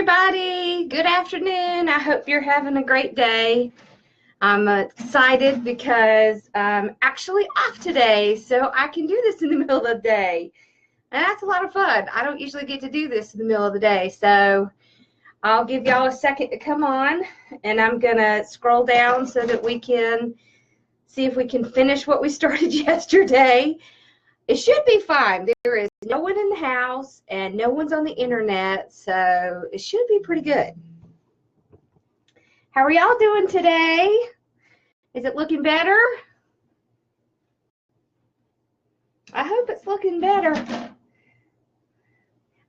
everybody. Good afternoon. I hope you're having a great day. I'm excited because I'm actually off today, so I can do this in the middle of the day. And that's a lot of fun. I don't usually get to do this in the middle of the day, so I'll give y'all a second to come on, and I'm going to scroll down so that we can see if we can finish what we started yesterday. It should be fine. There is no one in the house and no one's on the internet, so it should be pretty good. How are y'all doing today? Is it looking better? I hope it's looking better.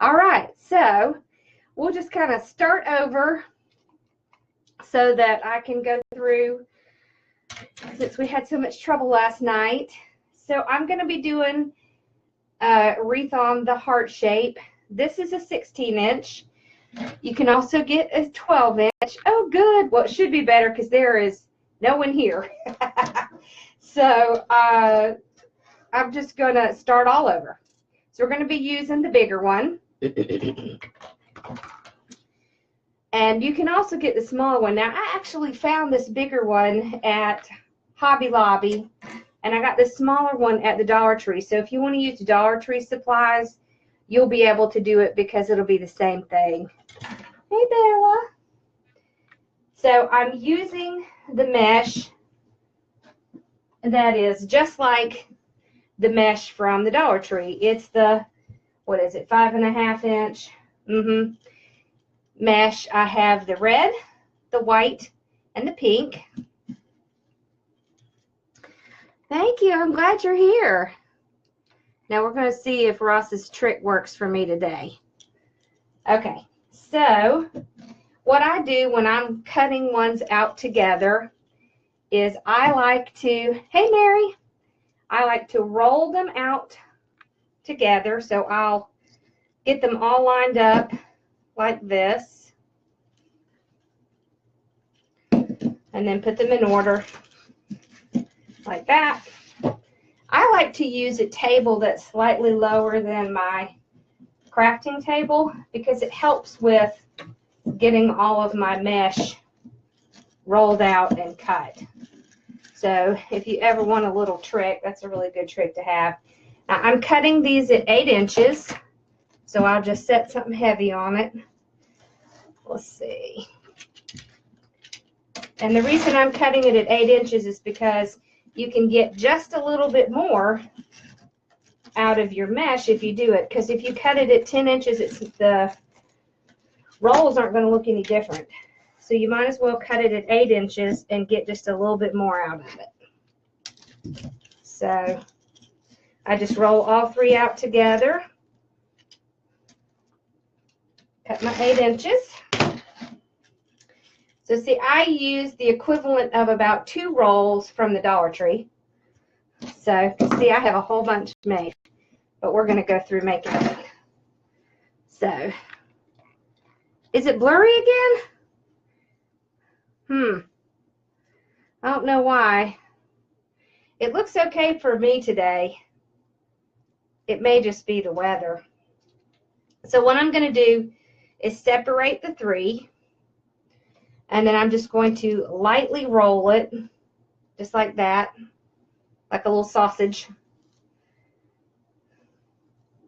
All right, so we'll just kind of start over so that I can go through, since we had so much trouble last night. So I'm going to be doing a wreath on the heart shape. This is a 16-inch. You can also get a 12-inch. Oh, good. Well, it should be better because there is no one here. So I'm just going to start all over. So we're going to be using the bigger one. And you can also get the smaller one. Now, I actually found this bigger one at Hobby Lobby. And I got this smaller one at the Dollar Tree. So if you want to use the Dollar Tree supplies, you'll be able to do it because it'll be the same thing. Hey, Bella. So I'm using the mesh that is just like the mesh from the Dollar Tree. It's the, what is it, 5.5 inch mesh. I have the red, the white, and the pink. Thank you. I'm glad you're here. Now we're going to see if Ross's trick works for me today. Okay, so what I do when I'm cutting ones out together is I like to, hey Mary, I like to roll them out together. So I'll get them all lined up like this and then put them in order. Like that. I like to use a table that's slightly lower than my crafting table because it helps with getting all of my mesh rolled out and cut. So if you ever want a little trick, that's a really good trick to have. Now, I'm cutting these at 8 inches, so I'll just set something heavy on it. Let's see. And the reason I'm cutting it at 8 inches is because you can get just a little bit more out of your mesh if you do it. Because if you cut it at 10 inches, the rolls aren't going to look any different. So you might as well cut it at 8 inches and get just a little bit more out of it. So I just roll all 3 out together. Cut my 8 inches. So see, I use the equivalent of about 2 rolls from the Dollar Tree. So see, I have a whole bunch made, but we're going to go through making it. So, is it blurry again? I don't know why. It looks okay for me today. It may just be the weather. So what I'm going to do is separate the 3. And then I'm just going to lightly roll it, just like that, like a little sausage.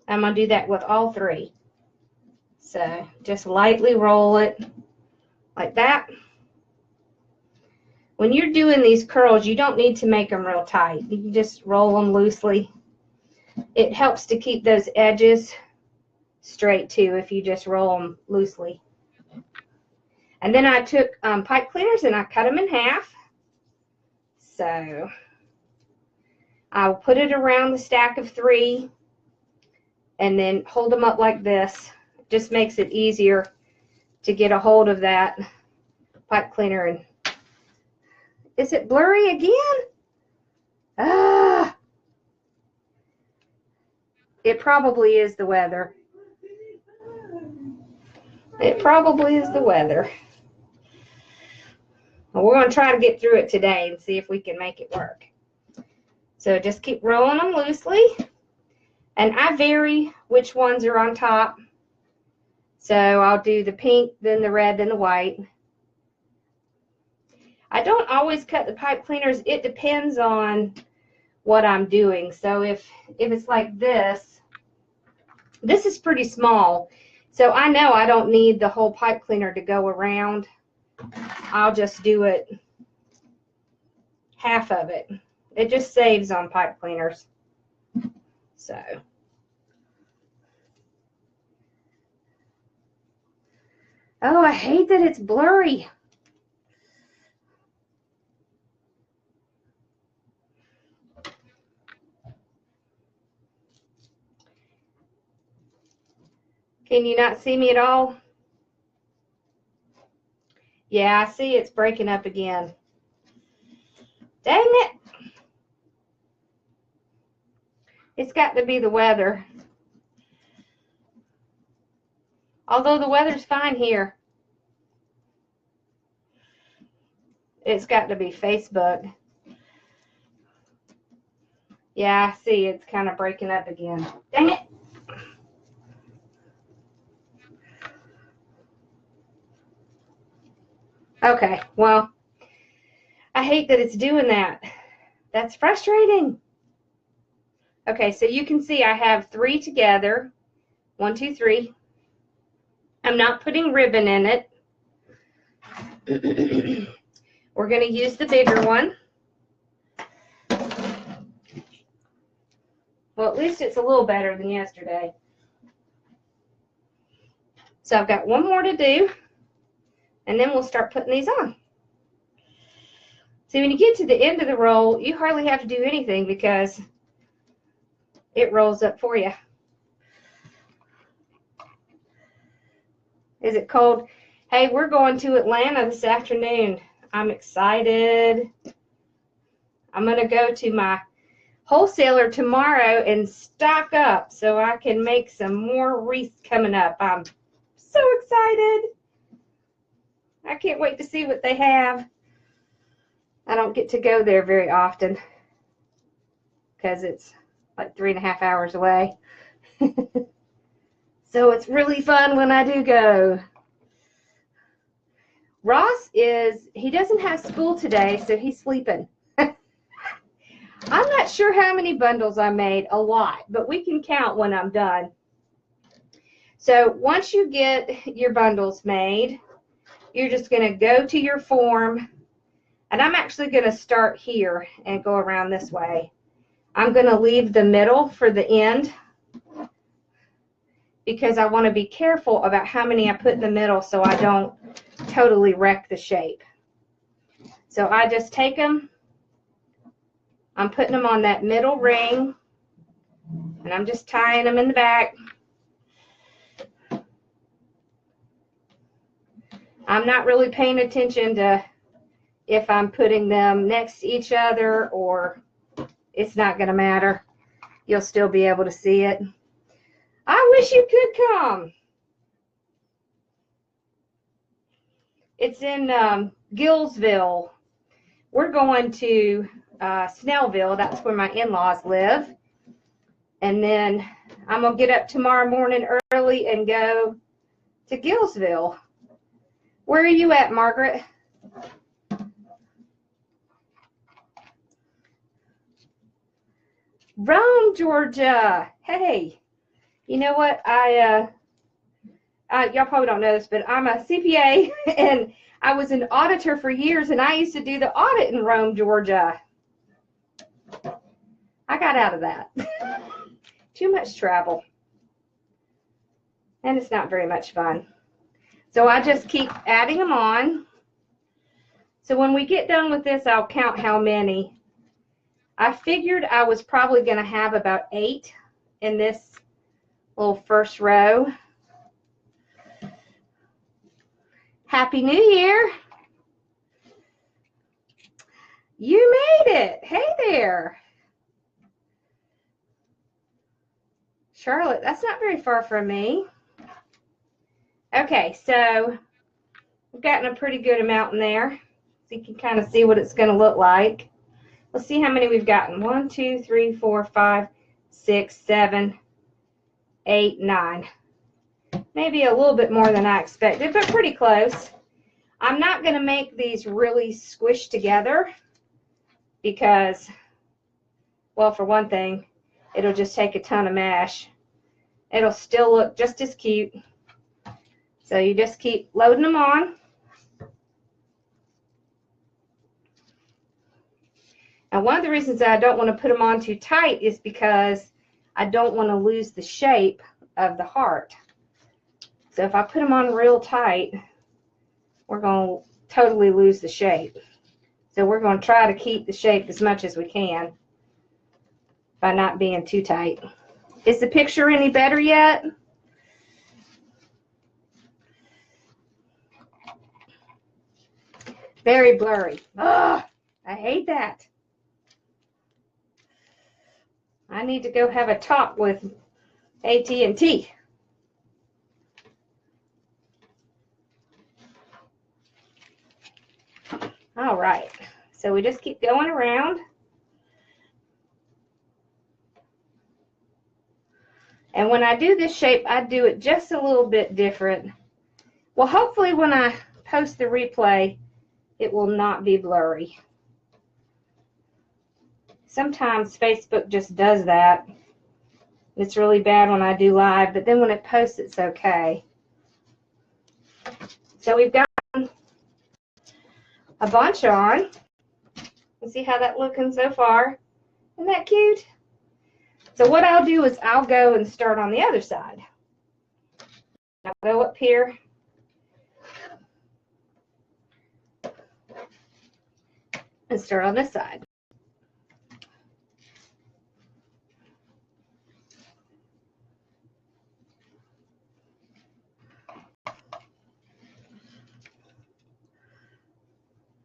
I'm going to do that with all 3. So just lightly roll it like that. When you're doing these curls, you don't need to make them real tight. You can just roll them loosely. It helps to keep those edges straight too if you just roll them loosely. And then I took pipe cleaners and I cut them in half. So I'll put it around the stack of 3 and then hold them up like this. It just makes it easier to get a hold of that pipe cleaner. And is it blurry again? It probably is the weather. It probably is the weather. Well, we're going to try to get through it today and see if we can make it work. So just keep rolling them loosely. And I vary which ones are on top. So I'll do the pink, then the red, then the white. I don't always cut the pipe cleaners. It depends on what I'm doing. So if it's like this is pretty small. So I know I don't need the whole pipe cleaner to go around. I'll just do it, half of it. It just saves on pipe cleaners. So. Oh, I hate that it's blurry. Can you not see me at all? Yeah, I see it's breaking up again. Dang it. It's got to be the weather. Although the weather's fine here. It's got to be Facebook. Yeah, I see it's kind of breaking up again. Dang it. Okay, well, I hate that it's doing that. That's frustrating. Okay, so you can see I have 3 together. 1, 2, 3. I'm not putting ribbon in it. We're going to use the bigger one. Well, at least it's a little better than yesterday. So I've got 1 more to do, and then we'll start putting these on. So when you get to the end of the roll, you hardly have to do anything because it rolls up for you. Is it cold? Hey, we're going to Atlanta this afternoon. I'm excited. I'm going to go to my wholesaler tomorrow and stock up so I can make some more wreaths coming up. I'm so excited. I can't wait to see what they have. I don't get to go there very often because it's like 3.5 hours away. So it's really fun when I do go. Ross he doesn't have school today, so he's sleeping. I'm not sure how many bundles I made, a lot, but we can count when I'm done. So once you get your bundles made, you're just going to go to your form, and I'm actually going to start here and go around this way. I'm going to leave the middle for the end because I want to be careful about how many I put in the middle so I don't totally wreck the shape. So I just take them, I'm putting them on that middle ring, and I'm just tying them in the back. I'm not really paying attention to if I'm putting them next to each other, or it's not going to matter. You'll still be able to see it. I wish you could come. It's in Gillsville. We're going to Snellville. That's where my in-laws live. And then I'm going to get up tomorrow morning early and go to Gillsville. Where are you at, Margaret? Rome, Georgia. Hey, you know what? Y'all probably don't know this, but I'm a CPA, and I was an auditor for years, and I used to do the audit in Rome, Georgia. I got out of that. Too much travel. And it's not very much fun. So I just keep adding them on. So when we get done with this, I'll count how many. I figured I was probably going to have about 8 in this little first row. Happy New Year. You made it. Hey there. Charlotte, that's not very far from me. Okay, so we've gotten a pretty good amount in there. So you can kind of see what it's going to look like. Let's see how many we've gotten. 1, 2, 3, 4, 5, 6, 7, 8, 9. Maybe a little bit more than I expected, but pretty close. I'm not going to make these really squished together because, well, for one thing, it'll just take a ton of mash. It'll still look just as cute. So you just keep loading them on. And one of the reasons that I don't want to put them on too tight is because I don't want to lose the shape of the heart. So if I put them on real tight, we're going to totally lose the shape. So we're going to try to keep the shape as much as we can by not being too tight. Is the picture any better yet? Very blurry. Ugh, I hate that. I need to go have a talk with AT&T. All right, so we just keep going around. And when I do this shape, I do it just a little bit different. Well, hopefully when I post the replay, it will not be blurry. Sometimes Facebook just does that. It's really bad when I do live, but then when it posts, it's okay. So we've got a bunch on. You see how that's looking so far? Isn't that cute? So what I'll do is I'll go and start on the other side. I'll go up here. And start on this side.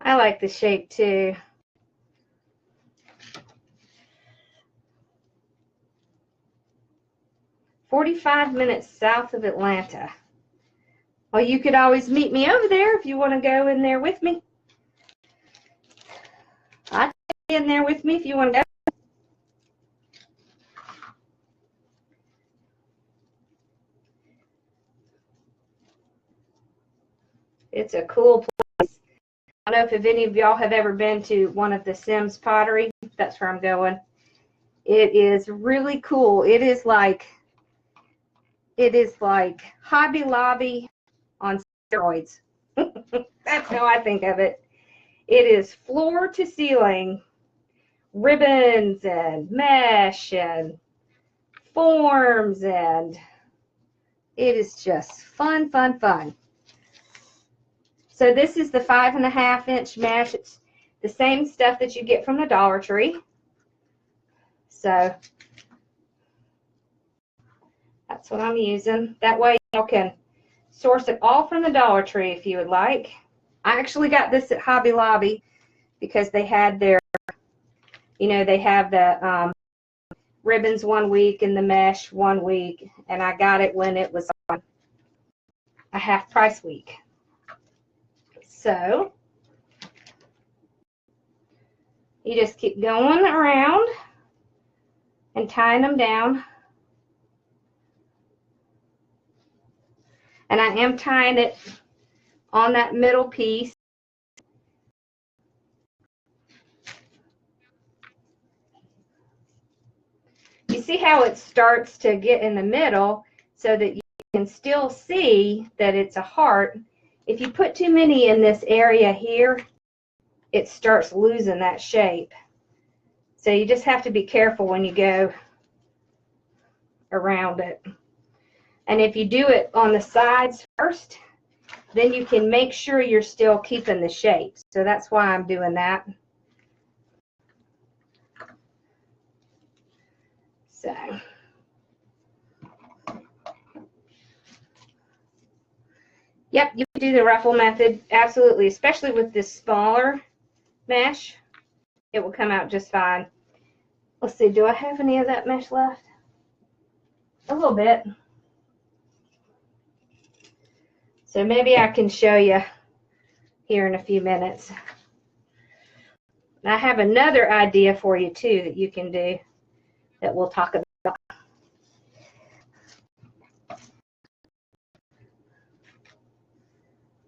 I like the shape too. "45 minutes south of Atlanta." Well, you could always meet me over there if you want to go in there with me. I'll take you in there with me if you want to go. It's a cool place. I don't know if any of y'all have ever been to one of the Sims pottery. That's where I'm going. It is really cool. It is like Hobby Lobby on steroids. That's how I think of it. It is floor to ceiling ribbons and mesh and forms, and it is just fun, fun, fun. So this is the 5.5-inch mesh. It's the same stuff that you get from the Dollar Tree. So that's what I'm using. That way you can source it all from the Dollar Tree if you would like. I actually got this at Hobby Lobby because they had their, they have the ribbons one week and the mesh one week, and I got it when it was on a half price week. So you just keep going around and tying them down. And I am tying it on that middle piece. You see how it starts to get in the middle so that you can still see that it's a heart. If you put too many in this area here, it starts losing that shape. So you just have to be careful when you go around it. And if you do it on the sides first, then you can make sure you're still keeping the shape. So that's why I'm doing that. So yep, you can do the ruffle method, absolutely, especially with this smaller mesh. It will come out just fine. Let's see, do I have any of that mesh left? A little bit. So maybe I can show you here in a few minutes. I have another idea for you too that you can do that we'll talk about.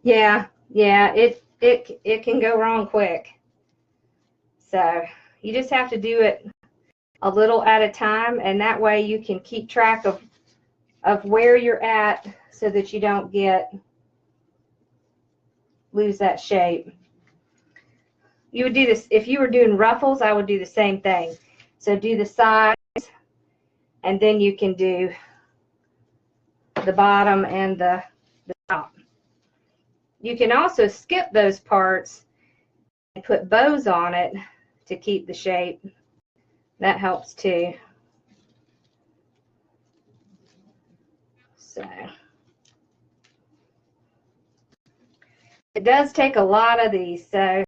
Yeah, yeah, it can go wrong quick. So you just have to do it a little at a time, and that way you can keep track of where you're at so that you don't lose that shape. You would do this if you were doing ruffles. I would do the same thing. So do the sides, and then you can do the bottom and the top. You can also skip those parts and put bows on it to keep the shape. That helps too. So it does take a lot of these. So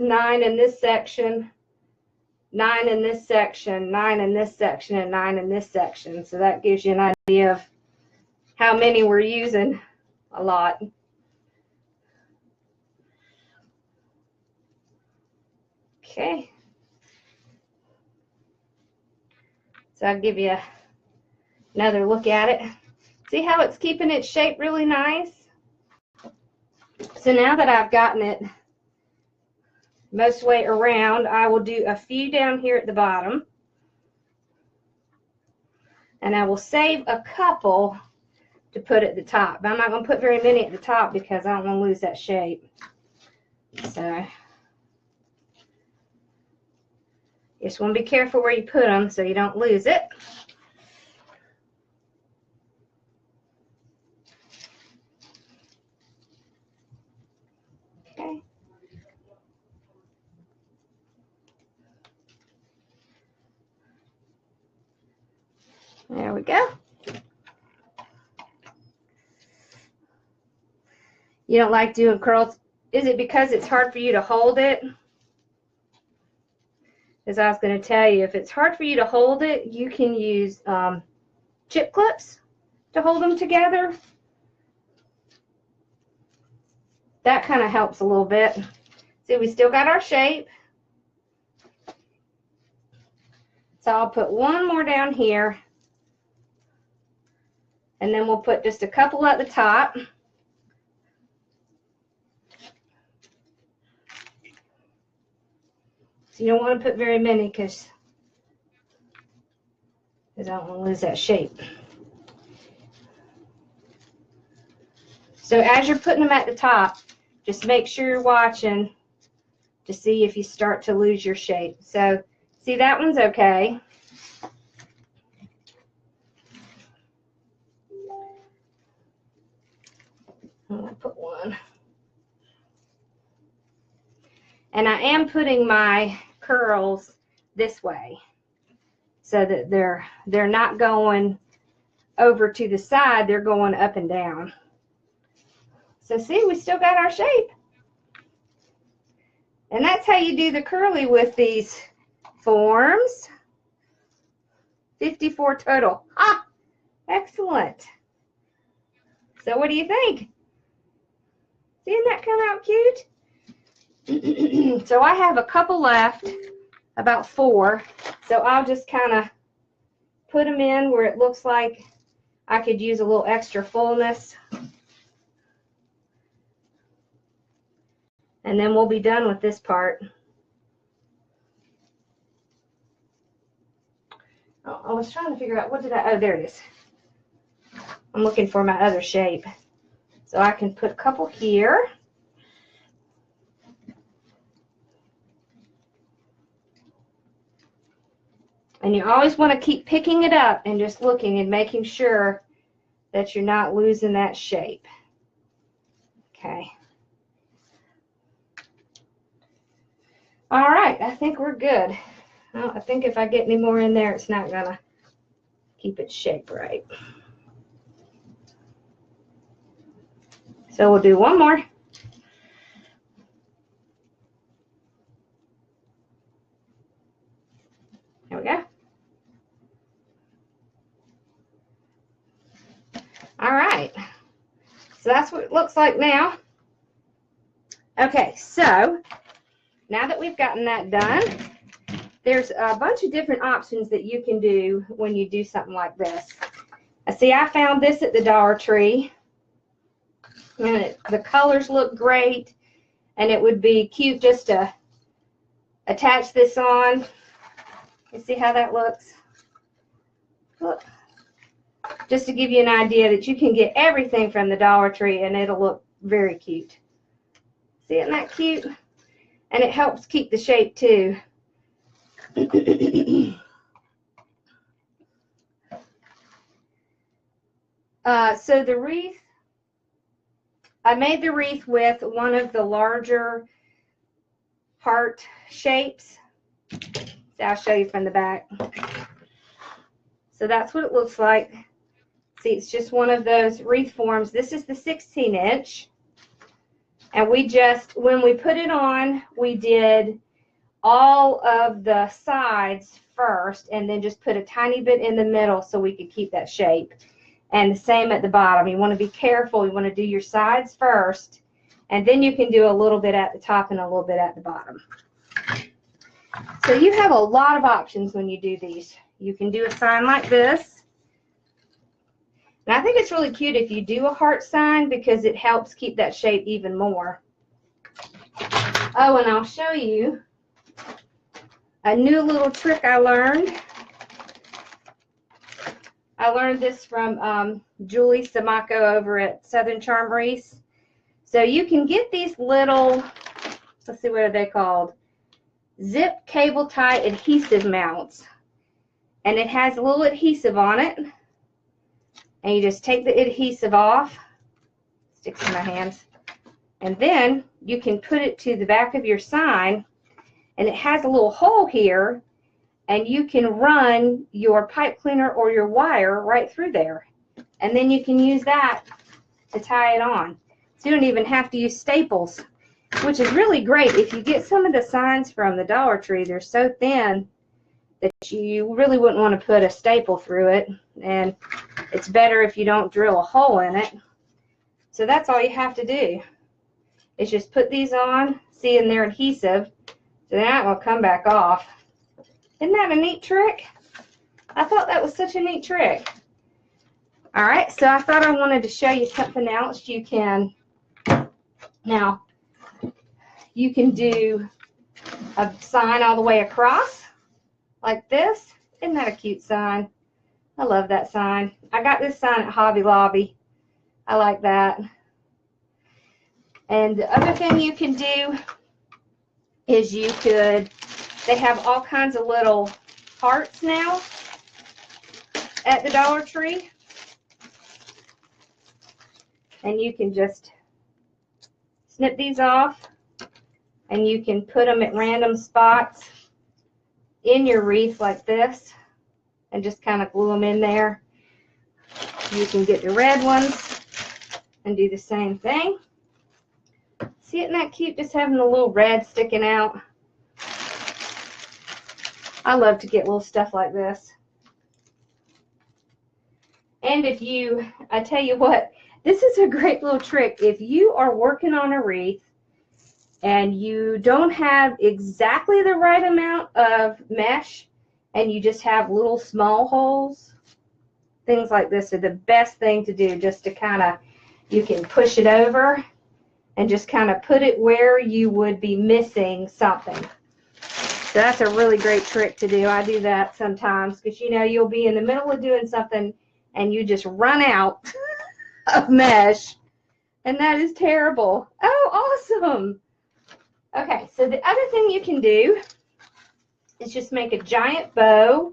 9 in this section, 9 in this section, 9 in this section, and 9 in this section. So that gives you an idea of how many we're using. A lot. Okay. So I'll give you another look at it. See how it's keeping its shape really nice? So now that I've gotten it most way around, I will do a few down here at the bottom. And I will save a couple to put at the top. But I'm not going to put very many at the top because I don't want to lose that shape. So just want to be careful where you put them so you don't lose it. Okay. There we go. You don't like doing curls? Is it because it's hard for you to hold it? As I was going to tell you, if it's hard for you to hold it, you can use chip clips to hold them together. That kind of helps a little bit. See, we still got our shape. So I'll put one more down here. And then we'll put just a couple at the top. So you don't want to put very many because I don't want to lose that shape. So as you're putting them at the top, just make sure you're watching to see if you start to lose your shape. So see, that one's okay. I'm going to put one. And I am putting my curls this way so that they're not going over to the side, they're going up and down. So see, we still got our shape. And that's how you do the curly with these forms. 54 total. Ah, excellent. So what do you think? Didn't that come out cute? So I have a couple left, about 4. So I'll just kind of put them in where it looks like I could use a little extra fullness. And then we'll be done with this part. Oh, I was trying to figure out, oh, there it is. I'm looking for my other shape. So I can put a couple here. And you always want to keep picking it up and just looking and making sure that you're not losing that shape. Okay. All right, I think we're good. Well, I think if I get any more in there, it's not going to keep its shape right. So we'll do one more. There we go. All right. So that's what it looks like now. Okay, so now that we've gotten that done, there's a bunch of different options that you can do when you do something like this. See, I found this at the Dollar Tree, and the colors look great, and it would be cute just to attach this on. You see how that looks? Look. Just to give you an idea that you can get everything from the Dollar Tree and it'll look very cute. See, isn't that cute? And it helps keep the shape too. So the wreath, I made the wreath with one of the larger heart shapes. So I'll show you from the back. So that's what it looks like. See, it's just one of those wreath forms. This is the 16-inch. And we just, when we put it on, we did all of the sides first and then just put a tiny bit in the middle so we could keep that shape. And the same at the bottom. You want to be careful. You want to do your sides first, and then you can do a little bit at the top and a little bit at the bottom. So you have a lot of options when you do these. You can do a sign like this. And I think it's really cute if you do a heart sign because it helps keep that shape even more. Oh, and I'll show you a new little trick I learned. I learned this from Julie Samako over at Southern Charm Wreaths. So you can get these little, let's see, what are they called? Zip cable tie adhesive mounts. And it has a little adhesive on it. And you just take the adhesive off. Sticks in my hands. And then you can put it to the back of your sign. And it has a little hole here. And you can run your pipe cleaner or your wire right through there. And then you can use that to tie it on. So you don't even have to use staples, which is really great. If you get some of the signs from the Dollar Tree, they're so thin that you really wouldn't want to put a staple through it. And it's better if you don't drill a hole in it. So that's all you have to do is just put these on, see, and they're adhesive. So that will come back off. Isn't that a neat trick? I thought that was such a neat trick. All right, so I thought I wanted to show you something else. You can, now, you can do a sign all the way across like this. Isn't that a cute sign? I love that sign. I got this sign at Hobby Lobby. I like that. And the other thing you can do is you could, they have all kinds of little hearts now at the Dollar Tree. And you can just snip these off and you can put them at random spots in your wreath like this and just kind of glue them in there. You can get the red ones and do the same thing. See, isn't that cute, just having a little red sticking out? I love to get little stuff like this. And if you, I tell you what, this is a great little trick. If you are working on a wreath and you don't have exactly the right amount of mesh and you just have little small holes, things like this are the best thing to do, just to kind of, you can push it over and just kind of put it where you would be missing something. So that's a really great trick to do. I do that sometimes because, you know, you'll be in the middle of doing something and you just run out of mesh, and that is terrible. Oh, awesome. Okay, so the other thing you can do is just make a giant bow,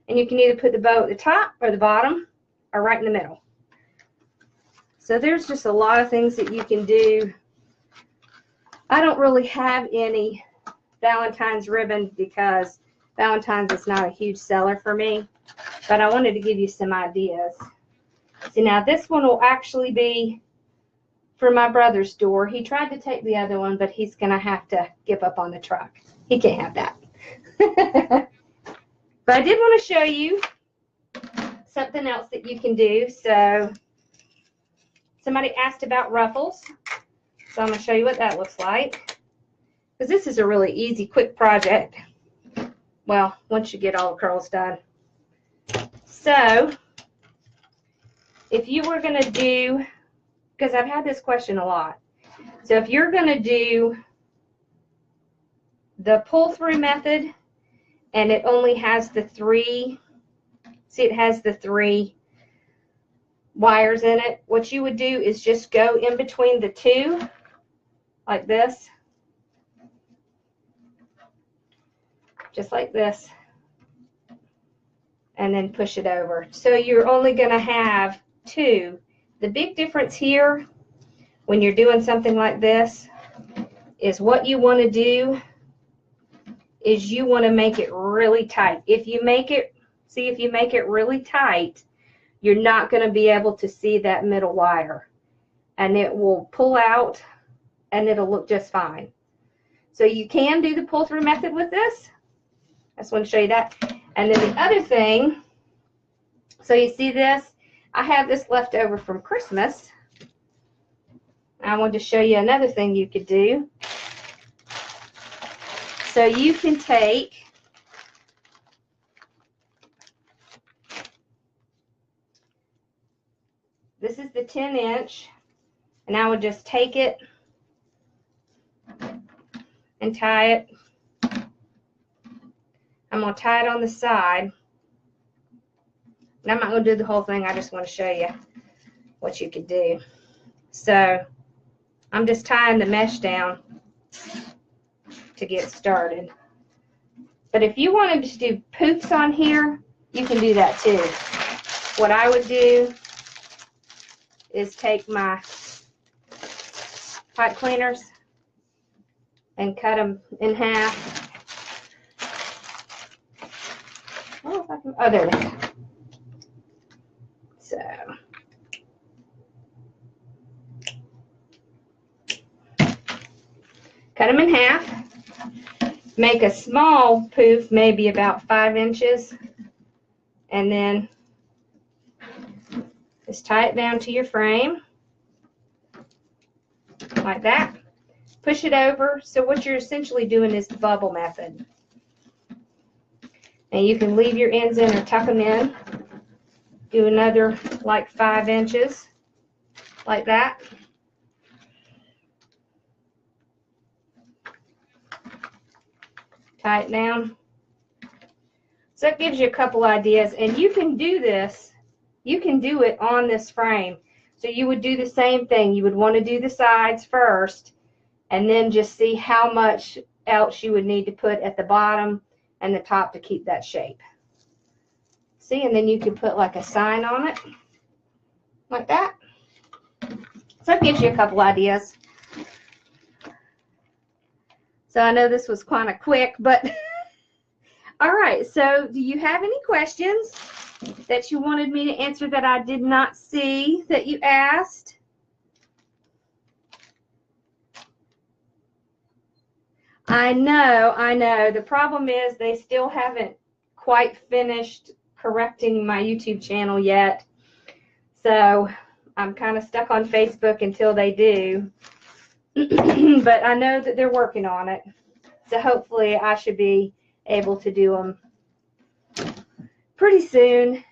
and you can either put the bow at the top or the bottom or right in the middle. So there's just a lot of things that you can do. I don't really have any Valentine's ribbon because Valentine's is not a huge seller for me, but I wanted to give you some ideas. See, now this one will actually be for my brother's door. He tried to take the other one, but he's going to have to give up on the truck. He can't have that. But I did want to show you something else that you can do. So somebody asked about Ruffles. So I'm going to show you what that looks like. Because this is a really easy, quick project. Well, once you get all the curls done. So if you were going to do, because I've had this question a lot. So if you're going to do the pull-through method and it only has the 3, see, it has the 3 wires in it, what you would do is just go in between the 2 like this, just like this, and then push it over. So you're only going to have 2. The big difference here when you're doing something like this is what you want to do is you want to make it really tight. If you make it, see, if you make it really tight, you're not going to be able to see that middle wire, and it will pull out and it'll look just fine. So you can do the pull-through method with this. I just want to show you that. And then the other thing, so you see this, I have this left over from Christmas. I wanted to show you another thing you could do. So you can take this is the 10-inch, and I would just take it and tie it. I'm going to tie it on the side. And I'm not going to do the whole thing. I just want to show you what you could do. So I'm just tying the mesh down to get started. But if you wanted to do poofs on here, you can do that too. What I would do is take my pipe cleaners and cut them in half. Oh, if I can, oh, there they go. So cut them in half. Make a small poof, maybe about 5 inches, and then just tie it down to your frame like that. Push it over. So what you're essentially doing is the bubble method. And you can leave your ends in or tuck them in. Do another like 5 inches like that. Tie it down. So that gives you a couple ideas, and you can do this. You can do it on this frame. So you would do the same thing. You would want to do the sides first, and then just see how much else you would need to put at the bottom and the top to keep that shape. See, and then you can put like a sign on it, like that. So that gives you a couple ideas. So I know this was kind of quick, but all right. So do you have any questions that you wanted me to answer that I did not see that you asked? I know. The problem is they still haven't quite finished correcting my YouTube channel yet. So I'm kind of stuck on Facebook until they do. But I know that they're working on it. So hopefully I should be able to do them pretty soon.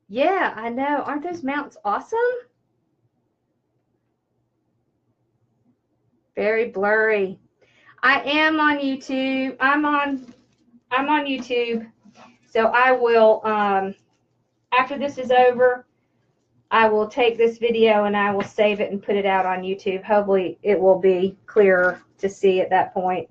Yeah, I know. Aren't those mounts awesome? Very blurry. I am on YouTube. I'm on YouTube. So I will, after this is over, I will take this video and I will save it and put it out on YouTube. Hopefully it will be clearer to see at that point.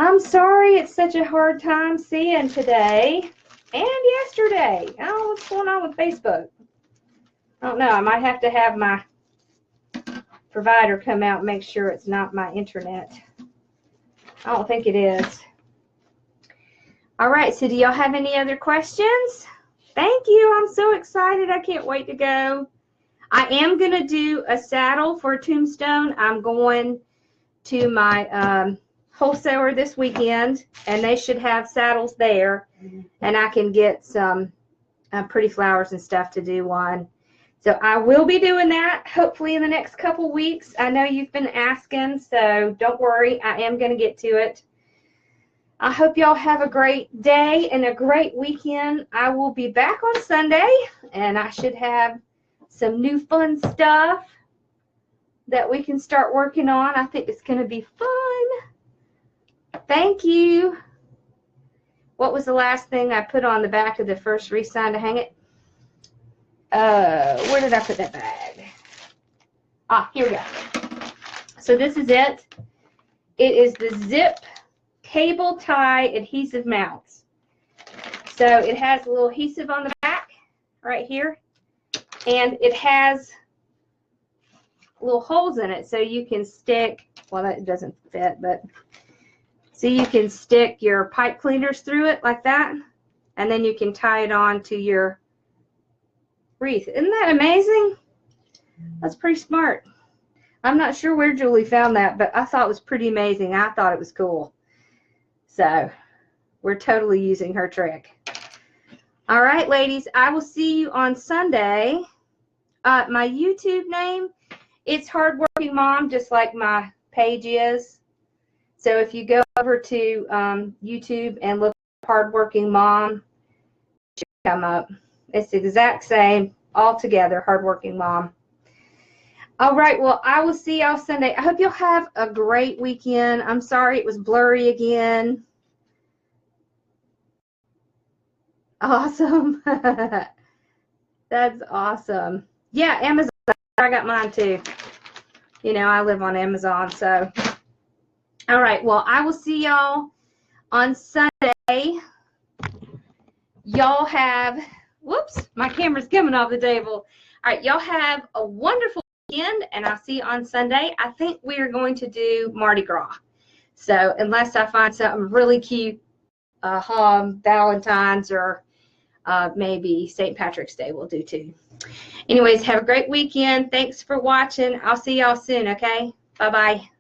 I'm sorry it's such a hard time seeing today and yesterday. Oh, what's going on with Facebook? I don't know. I might have to have my provider come out and make sure it's not my internet. I don't think it is. All right, so do y'all have any other questions? Thank you. I'm so excited. I can't wait to go. I am going to do a saddle for Tombstone. I'm going to my wholesaler this weekend, and they should have saddles there, and I can get some pretty flowers and stuff to do one. So I will be doing that hopefully in the next couple weeks. I know you've been asking, so don't worry. I am going to get to it. I hope y'all have a great day and a great weekend. I will be back on Sunday, and I should have some new fun stuff that we can start working on. I think it's going to be fun. Thank you. What was the last thing I put on the back of the first wreath sign to hang it? Where did I put that bag? Ah, here we go. So this is it. It is the zip cable tie adhesive mounts. So it has a little adhesive on the back right here, and it has little holes in it so you can stick, well, that doesn't fit, but so you can stick your pipe cleaners through it like that, and then you can tie it on to your wreath. Isn't that amazing? That's pretty smart. I'm not sure where Julie found that, but I thought it was pretty amazing. I thought it was cool. So we're totally using her trick. All right, ladies, I will see you on Sunday. My YouTube name, it's Hardworking Mom, just like my page is. So if you go over to YouTube and look at Hardworking Mom, it should come up. It's the exact same, all together, Hardworking Mom. All right, well, I will see y'all Sunday. I hope you'll have a great weekend. I'm sorry it was blurry again. Awesome. That's awesome. Yeah, Amazon. I got mine too. You know, I live on Amazon, so. All right, well, I will see y'all on Sunday. Y'all have, whoops, my camera's coming off the table. All right, y'all have a wonderful weekend, and I'll see you on Sunday. I think we are going to do Mardi Gras. So unless I find something really cute, Valentine's or maybe St. Patrick's Day we'll do too. Anyways, have a great weekend. Thanks for watching. I'll see y'all soon, okay? Bye-bye.